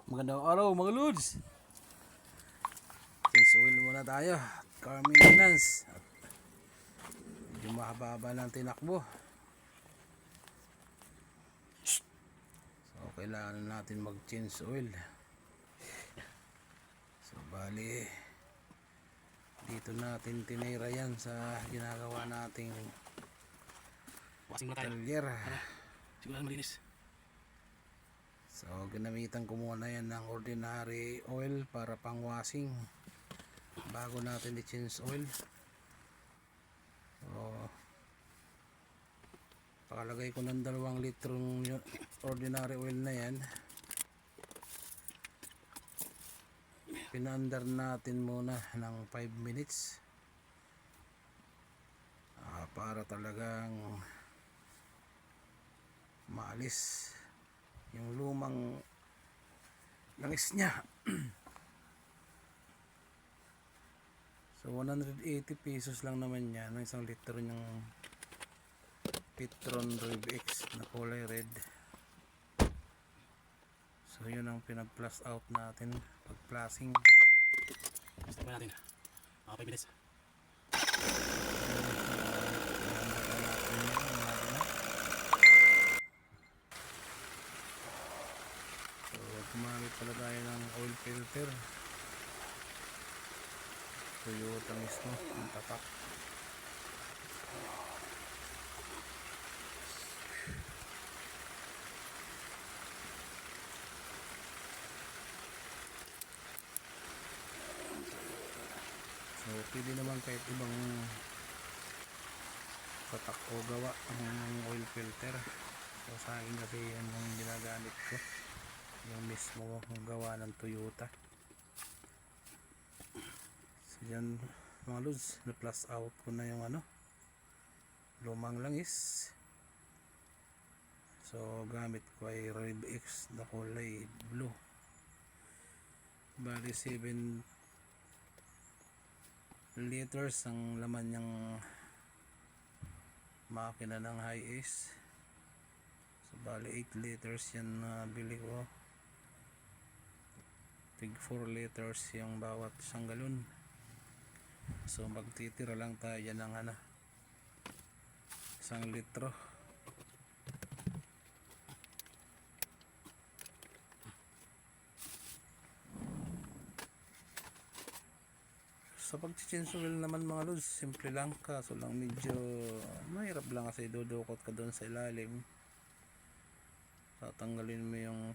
Magandang araw mga Lods. Change oil muna tayo. Car maintenance. Medyo mahaba ng tinakbo. So kailangan natin mag change oil. So bali dito natin tinira yan sa ginagawa nating Wasing muna tayo. talyer. Siguro malinis. So ginamitan ko muna yan ng ordinary oil para pang washing bago natin i-change oil. So pakalagay ko ng 2 litrong ordinary oil na yan, pinaandar natin muna ng 5 minutes para talagang maalis yung lumang langis niya. So 180 pesos lang naman yan ng 1 litro ng Petron Rev X na kulay red. So yun ang pinag-plus out natin pag plusing. Stop pa natin. Mga 5 minutes. So gumamit pala tayo ng oil filter Toyota mismo ang tapak. So pwede naman kahit ibang tatak o gawa ng oil filter. So sa akin kasi yan yung ginagamit ko, yung mismo gawa ng Toyota. So yan mga lods, na plus out ko na yung lumang langis. So gamit ko ay Rev X na kulay blue. Bali 7 liters ang laman niyang makina ng high ace. So bali 8 liters yan na bili ko. Tig 4 liters yung bawat isang galon. So magtitira lang tayo dyan ng 1 litro. Sa pag-change oil naman mga lods, simple lang, kaso lang medyo mahirap lang kasi dudukot ka doon sa ilalim. Tatanggalin mo yung